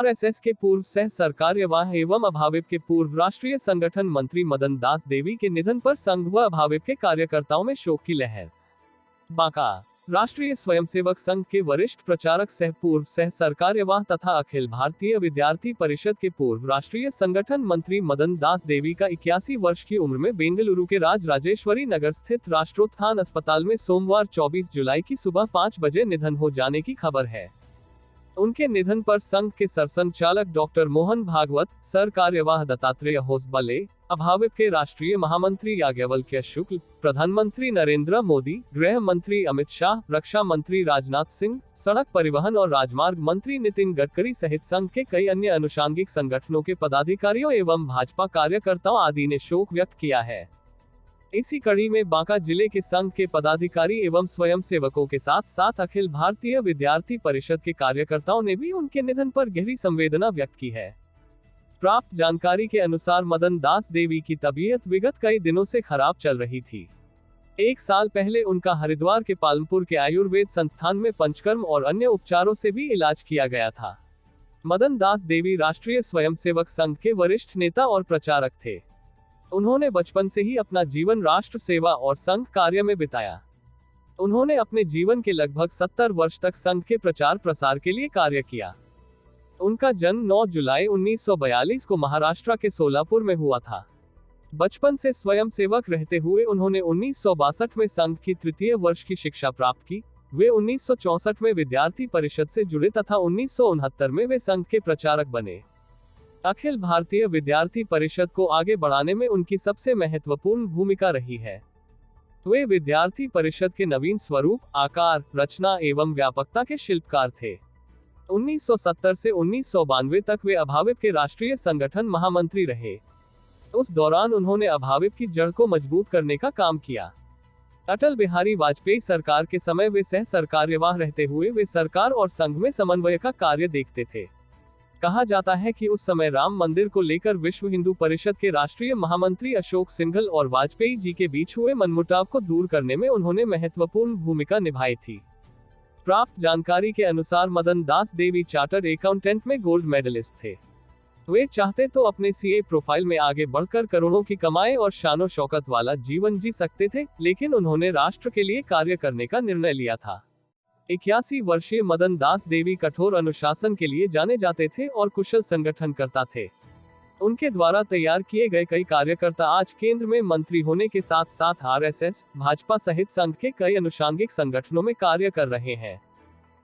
RSS के पूर्व सह सरकार्यवाह एवं अभाविप के पूर्व राष्ट्रीय संगठन मंत्री मदन दास देवी के निधन पर संघ व अभाविप के कार्यकर्ताओं में शोक की लहर। बांका राष्ट्रीय स्वयंसेवक संघ के वरिष्ठ प्रचारक सह पूर्व सह सरकार्यवाह तथा अखिल भारतीय विद्यार्थी परिषद के पूर्व राष्ट्रीय संगठन मंत्री मदन दास देवी का 81 वर्ष की उम्र में बेंगलुरु के राजराजेश्वरी नगर स्थित राष्ट्रोत्थान अस्पताल में सोमवार 24 जुलाई की सुबह 5 बजे निधन हो जाने की खबर है। उनके निधन पर संघ के सरसंघचालक डॉक्टर मोहन भागवत, सरकार्यवाह दत्तात्रेय होसबले, अभाविप के राष्ट्रीय महामंत्री याज्ञवल्क्य शुक्ल, प्रधानमंत्री नरेंद्र मोदी, गृह मंत्री अमित शाह, रक्षा मंत्री राजनाथ सिंह, सड़क परिवहन और राजमार्ग मंत्री नितिन गडकरी सहित संघ के कई अन्य अनुषांगिक संगठनों के पदाधिकारियों एवं भाजपा कार्यकर्ताओं आदि ने शोक व्यक्त किया है। इसी कड़ी में बांका जिले के संघ के पदाधिकारी एवं स्वयंसेवकों के साथ साथ अखिल भारतीय विद्यार्थी परिषद के कार्यकर्ताओं ने भी उनके निधन पर गहरी संवेदना व्यक्त की है। प्राप्त जानकारी के अनुसार मदन दास देवी की तबीयत विगत कई दिनों से खराब चल रही थी। 1 साल पहले उनका हरिद्वार के पालमपुर के आयुर्वेद संस्थान में पंचकर्म और अन्य उपचारों से भी इलाज किया गया था। मदन दास देवी राष्ट्रीय स्वयंसेवक संघ के वरिष्ठ नेता और प्रचारक थे। उन्होंने बचपन से ही अपना जीवन राष्ट्र सेवा और संघ कार्य में बिताया। उन्होंने अपने जीवन के लगभग 70 वर्ष तक संघ के प्रचार प्रसार के लिए कार्य किया। उनका जन्म 9 जुलाई 1942 को महाराष्ट्र के सोलापुर में हुआ था। बचपन से स्वयंसेवक रहते हुए उन्होंने 1962 में संघ की 3य वर्ष की शिक्षा प्राप्त की। वे 1964 में विद्यार्थी परिषद से जुड़े तथा 1969 में वे संघ के प्रचारक बने। अखिल भारतीय विद्यार्थी परिषद को आगे बढ़ाने में उनकी सबसे महत्वपूर्ण भूमिका रही है। वे विद्यार्थी परिषद के नवीन स्वरूप, आकार, रचना एवं व्यापकता के शिल्पकार थे। 1970 से 1992 तक वे अभाविप के राष्ट्रीय संगठन महामंत्री रहे। उस दौरान उन्होंने अभाविप की जड़ को मजबूत करने का काम किया। अटल बिहारी वाजपेयी सरकार के समय वे सह सरकार्यवाह रहते हुए वे सरकार और संघ में समन्वय का कार्य देखते थे। कहा जाता है कि उस समय राम मंदिर को लेकर विश्व हिंदू परिषद के राष्ट्रीय महामंत्री अशोक सिंघल और वाजपेयी जी के बीच हुए मनमुटाव को दूर करने में उन्होंने महत्वपूर्ण भूमिका निभाई थी। प्राप्त जानकारी के अनुसार मदन दास देवी चार्टर्ड अकाउंटेंट में गोल्ड मेडलिस्ट थे। वे चाहते तो अपने सीए प्रोफाइल में आगे बढ़कर करोड़ों की कमाई और शानो शौकत वाला जीवन जी सकते थे, लेकिन उन्होंने राष्ट्र के लिए कार्य करने का निर्णय लिया था। 81 वर्षीय मदन दास देवी कठोर अनुशासन के लिए जाने जाते थे और कुशल संगठनकर्ता थे। उनके द्वारा तैयार किए गए कई कार्यकर्ता आज केंद्र में मंत्री होने के साथ साथ आरएसएस, भाजपा सहित संघ के कई अनुषांगिक संगठनों में कार्य कर रहे हैं।